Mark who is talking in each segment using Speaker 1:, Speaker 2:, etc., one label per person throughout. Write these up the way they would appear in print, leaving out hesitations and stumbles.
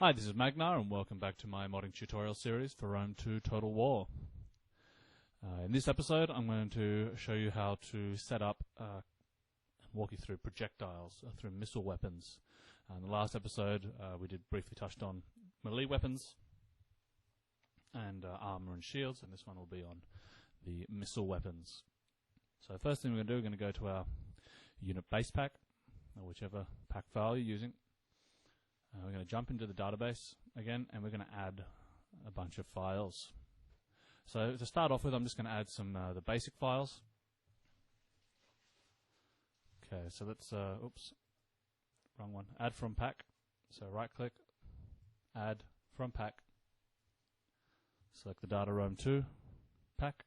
Speaker 1: Hi, this is Magnar, and welcome back to my modding tutorial series for Rome 2 Total War. In this episode, I'm going to show you how to set up and walk you through projectiles, through missile weapons. In the last episode, we briefly touched on melee weapons and armor and shields, and this one will be on the missile weapons. So the first thing we're going to do, we're going to go to our unit base pack, or whichever pack file you're using. We're going to jump into the database again, and we're going to add a bunch of files. So to start off with, I'm just going to add some the basic files. Okay, so let's oops, wrong one. Add from pack. So right click, add from pack. Select the data Rome 2 pack.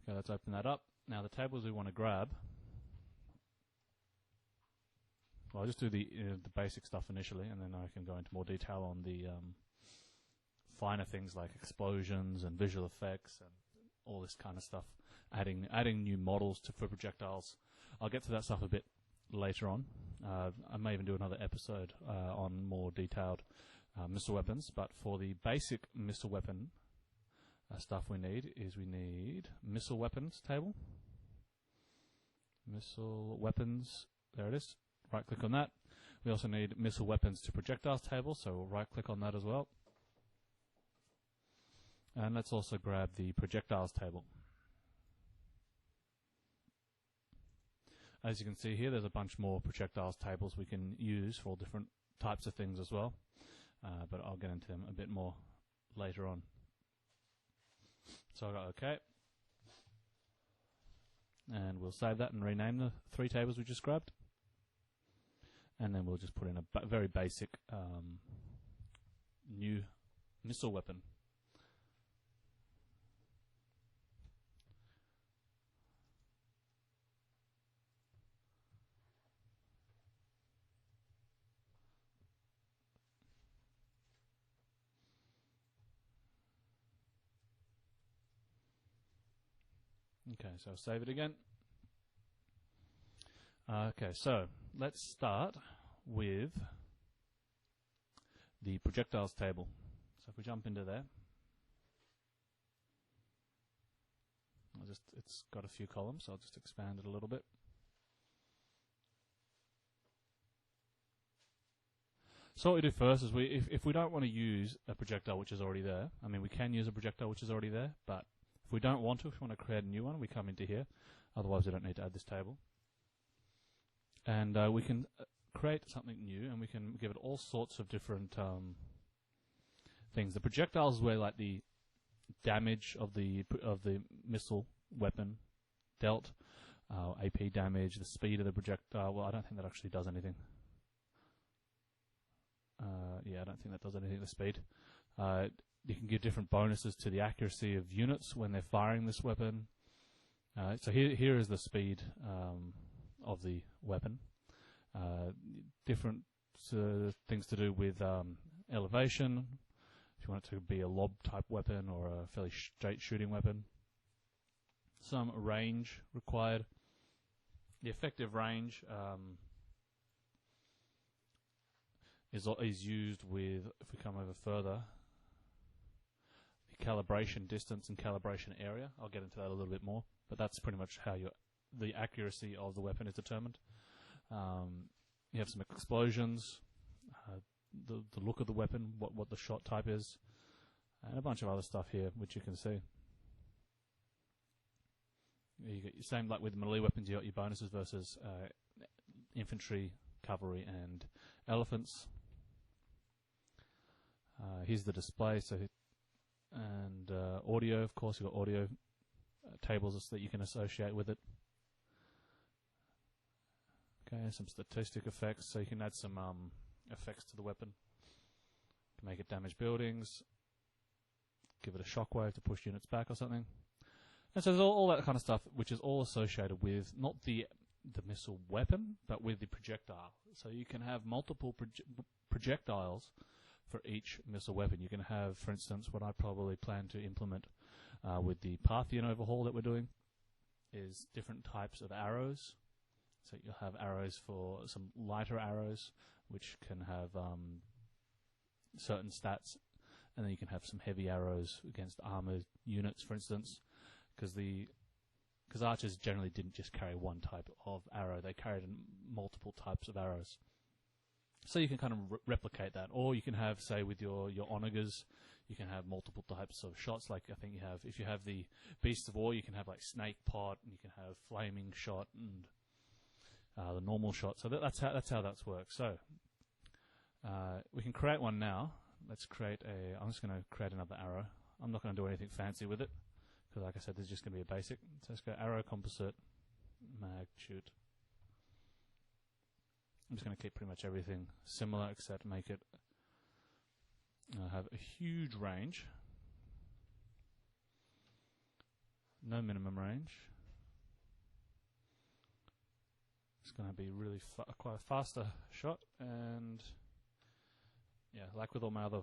Speaker 1: Okay, let's open that up. Now the tables we want to grab, well, I'll just do the basic stuff initially, and then I can go into more detail on the finer things like explosions and visual effects and all this kind of stuff. Adding new models for projectiles. I'll get to that stuff a bit later on. I may even do another episode on more detailed missile weapons, but for the basic missile weapon stuff we need missile weapons table. Missile weapons, there it is. Right click on that. We also need missile weapons to projectiles table, so we'll right click on that as well. And let's also grab the projectiles table. As you can see here, there's a bunch more projectiles tables we can use for all different types of things as well, but I'll get into them a bit more later on. So I got OK, and we'll save that and rename the three tables we just grabbed, and then we'll just put in a very basic new missile weapon. Okay, so I'll save it again. Okay, so let's start with the projectiles table. So if we jump into there, it's got a few columns, so I'll just expand it a little bit. So what we do first is if we don't want to use a projectile which is already there, I mean we can use a projectile which is already there, but if we don't want to, if we want to create a new one, we come into here. Otherwise, we don't need to add this table. And we can create something new, and we can give it all sorts of different things. The projectiles is where like the damage of the missile weapon dealt, AP damage, the speed of the projectile. Well, I don't think that actually does anything. Yeah, I don't think that does anything to speed. You can give different bonuses to the accuracy of units when they're firing this weapon. So here is the speed of the weapon. Different things to do with elevation, if you want it to be a lob type weapon or a fairly straight shooting weapon. Some range required. The effective range is used with, if we come over further, calibration distance and calibration area. I'll get into that a little bit more, but that's pretty much how the accuracy of the weapon is determined. You have some explosions, the look of the weapon, what the shot type is, and a bunch of other stuff here which you can see. You get same like with melee weapons. You got your bonuses versus infantry, cavalry, and elephants. Here's the display. So. And audio, of course, you've got audio tables that you can associate with it. Okay, some statistic effects, so you can add some effects to the weapon to make it damage buildings, give it a shockwave to push units back or something. And so there's all that kind of stuff, which is all associated with not the missile weapon, but with the projectile. So you can have multiple projectiles for each missile weapon. You can have, for instance, what I probably plan to implement with the Parthian overhaul that we're doing, is different types of arrows. So you'll have arrows for some lighter arrows, which can have certain stats, and then you can have some heavy arrows against armored units, for instance, because archers generally didn't just carry one type of arrow; they carried multiple types of arrows. So you can kind of replicate that, or you can have, say, with your onagers, you can have multiple types of shots. Like I think if you have the Beasts of War, you can have like snake pot, and you can have flaming shot and the normal shot. So that's how that works. So we can create one now. Let's create I'm just going to create another arrow. I'm not going to do anything fancy with it because, like I said, this is just going to be a basic. So let's go arrow composite mag shoot. I'm just going to keep pretty much everything similar except make it have a huge range. No minimum range. It's going to be really quite a faster shot, and yeah, like with all my other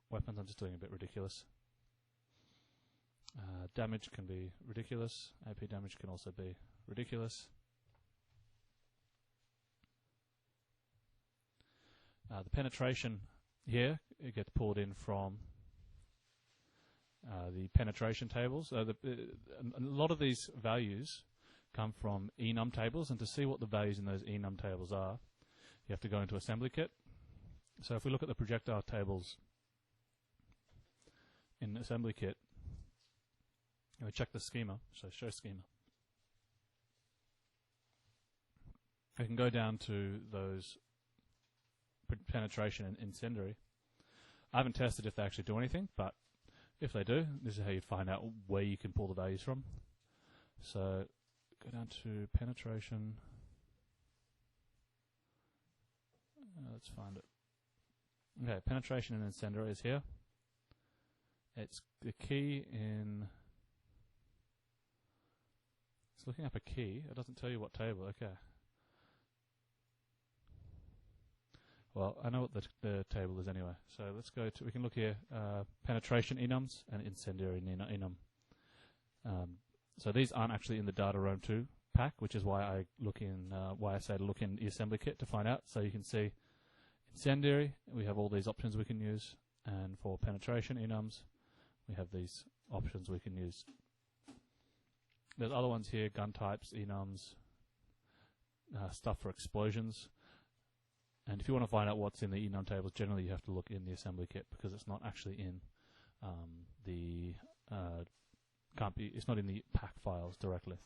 Speaker 1: weapons, I'm just doing a bit ridiculous. Damage can be ridiculous. AP damage can also be ridiculous. The penetration here, it gets pulled in from the penetration tables. A lot of these values come from enum tables, and to see what the values in those enum tables are, you have to go into assembly kit. So if we look at the projectile tables in assembly kit, and we check the schema, so show schema, we can go down to those penetration and incendiary. I haven't tested if they actually do anything, but if they do, this is how you find out where you can pull the values from. So go down to penetration. Let's find it. Okay, penetration and incendiary is here. It's the key in. It's looking up a key. It doesn't tell you what table. Okay. Well, I know what the table is anyway. So let's go to, we can look here, penetration enums and incendiary enum. So these aren't actually in the data Rome 2 pack, which is why I say to look in the assembly kit to find out. So you can see incendiary, we have all these options we can use, and for penetration enums, we have these options we can use. There's other ones here, gun types, enums, stuff for explosions. And if you want to find out what's in the enum tables, generally you have to look in the assembly kit because it's not actually in it's not in the pack files directly.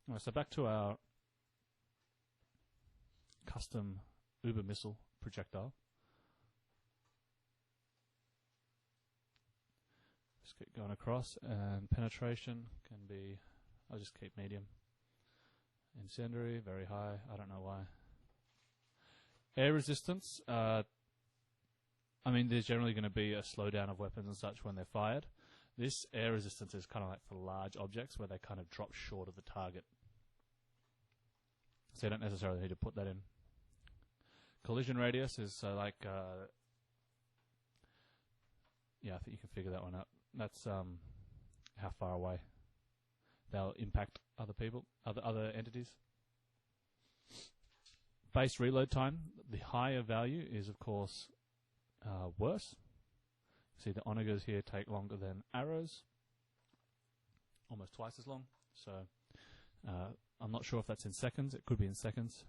Speaker 1: Alright, so back to our custom Uber missile projectile. Just keep going across, and penetration can be, I'll just keep medium. Incendiary, very high, I don't know why. Air resistance, I mean, there's generally going to be a slowdown of weapons and such when they're fired. This air resistance is kind of like for large objects where they kind of drop short of the target. So you don't necessarily need to put that in. Collision radius is like, yeah, I think you can figure that one out. That's how far away they'll impact other people, other entities. Base reload time, the higher value is of course worse. See the onagers here take longer than arrows, almost twice as long. So I'm not sure if that's in seconds. It could be in seconds.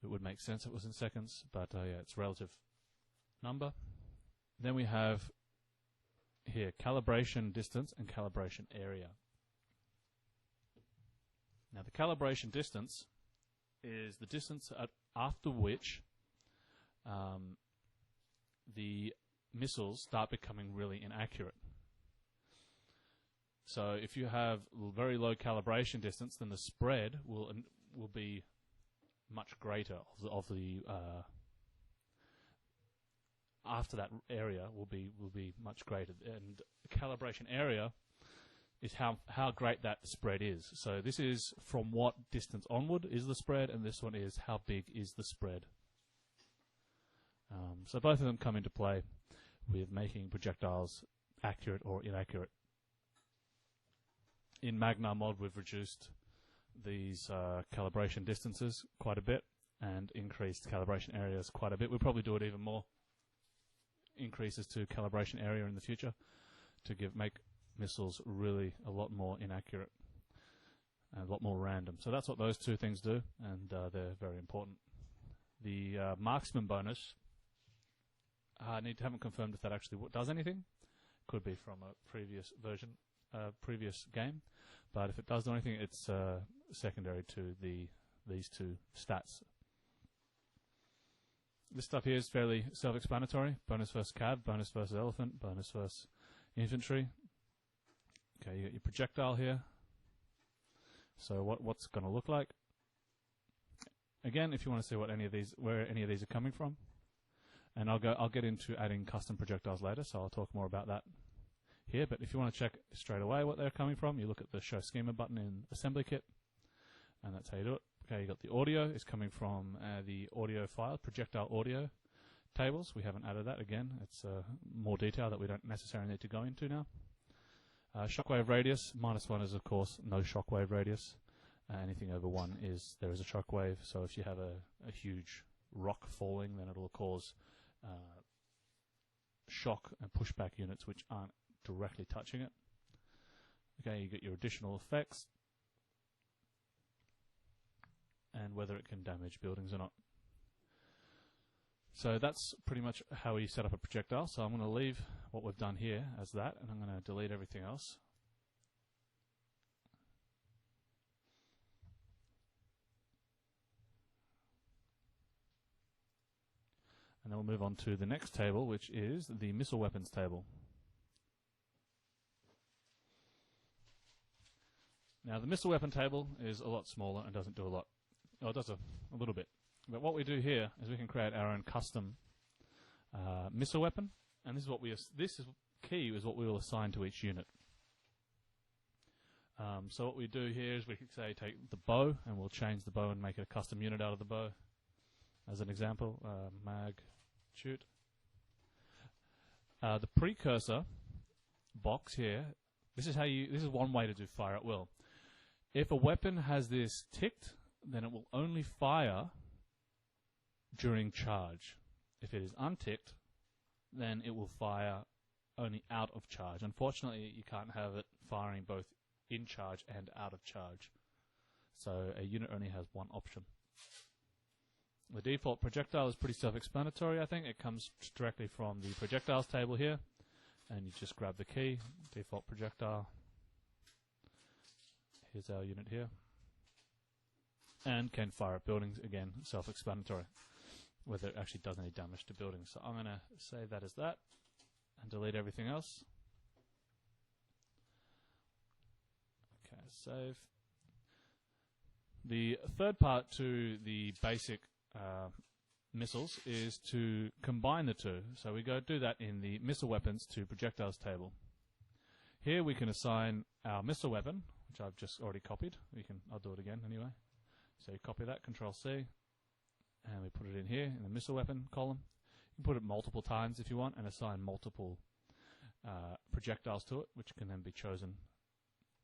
Speaker 1: It would make sense if it was in seconds, but yeah, it's relative number. Then we have here calibration distance and calibration area. Now the calibration distance is the distance after which the missiles start becoming really inaccurate. So if you have very low calibration distance, then the spread will be much greater of the after that area will be much greater, and the calibration area is how great that spread is. So this is from what distance onward is the spread, and this one is how big is the spread. So both of them come into play with making projectiles accurate or inaccurate. In Magnar Mod, we've reduced these calibration distances quite a bit and increased calibration areas quite a bit. We'll probably do it even more increases to calibration area in the future to make missiles really a lot more inaccurate and a lot more random. So that's what those two things do, and they're very important. The marksman bonus, I haven't confirmed if that actually does anything. Could be from a previous version, previous game, but if it does do anything, it's secondary to these two stats. This stuff here is fairly self-explanatory. Bonus versus cab, bonus versus elephant, bonus versus infantry. Okay, you got your projectile here. So what's going to look like? Again, if you want to see what where any of these are coming from, and I'll get into adding custom projectiles later, so I'll talk more about that here. But if you want to check straight away what they're coming from, you look at the Show Schema button in Assembly Kit, and that's how you do it. Okay, you got the audio is coming from the audio file, projectile audio tables. We haven't added that again. It's more detail that we don't necessarily need to go into now. Shockwave radius, -1 is of course no shockwave radius. Anything over 1 there is a shockwave. So if you have a huge rock falling, then it'll cause shock and pushback units which aren't directly touching it. Okay, you get your additional effects and whether it can damage buildings or not. So that's pretty much how we set up a projectile. So I'm going to leave what we've done here as that, and I'm going to delete everything else. And then we'll move on to the next table, which is the missile weapons table. Now the missile weapon table is a lot smaller and doesn't do a lot. Well, it does a little bit. But what we do here is we can create our own custom missile weapon, and this is key is what we will assign to each unit. So what we do here is we could say take the bow, and we'll change the bow and make it a custom unit out of the bow. As an example, mag shoot. The precursor box here. This is one way to do fire at will. If a weapon has this ticked, then it will only fire during charge. If it is unticked, then it will fire only out of charge. Unfortunately, you can't have it firing both in charge and out of charge. So a unit only has one option. The default projectile is pretty self-explanatory, I think. It comes directly from the projectiles table here, and you just grab the key, default projectile. Here's our unit here. And can fire at buildings, again, self-explanatory, whether it actually does any damage to buildings. So I'm going to save that as that and delete everything else. Okay, save. The third part to the basic missiles is to combine the two. So we go do that in the missile weapons to projectiles table. Here we can assign our missile weapon, which I've just already copied. I'll do it again anyway. So you copy that, Control C, and we put it in here in the missile weapon column. You can put it multiple times if you want and assign multiple projectiles to it, which can then be chosen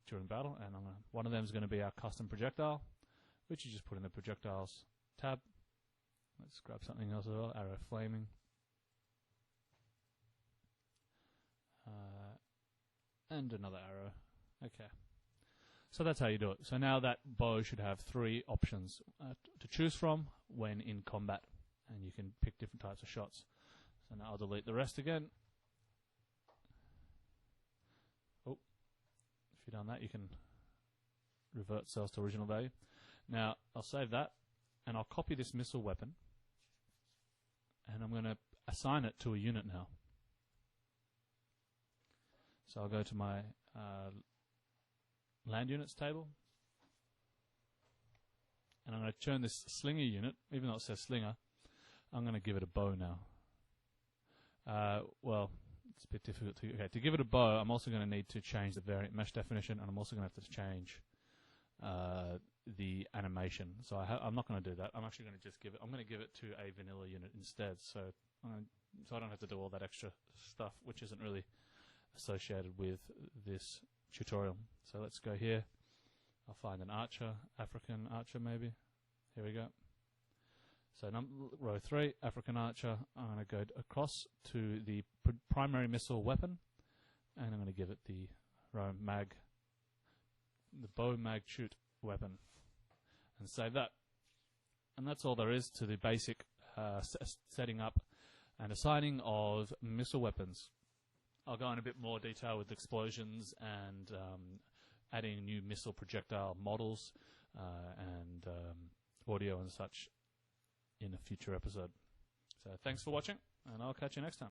Speaker 1: during battle. And one of them is going to be our custom projectile, which you just put in the projectiles tab. Let's grab something else as well, arrow flaming. And another arrow. Okay. So that's how you do it. So now that bow should have 3 options to choose from when in combat, and you can pick different types of shots. So now I'll delete the rest again. Oh, if you've done that, you can revert cells to original value. Now I'll save that, and I'll copy this missile weapon, and I'm going to assign it to a unit now. So I'll go to my land units table, and I'm going to turn this slinger unit, even though it says slinger, I'm going to give it a bow now. Well, it's a bit difficult to give it a bow. I'm also going to need to change the variant mesh definition, and I'm also going to have to change the animation. So I'm not going to do that. I'm actually going to just give it to a vanilla unit instead. So I don't have to do all that extra stuff, which isn't really associated with this tutorial. So let's go here. I'll find an archer, African archer maybe. Here we go. So row 3, African archer. I'm going to go across to the primary missile weapon, and I'm going to give it the bow mag shoot weapon, and save that. And that's all there is to the basic setting up and assigning of missile weapons. I'll go in a bit more detail with explosions and adding new missile projectile models and audio and such in a future episode. So thanks for watching, and I'll catch you next time.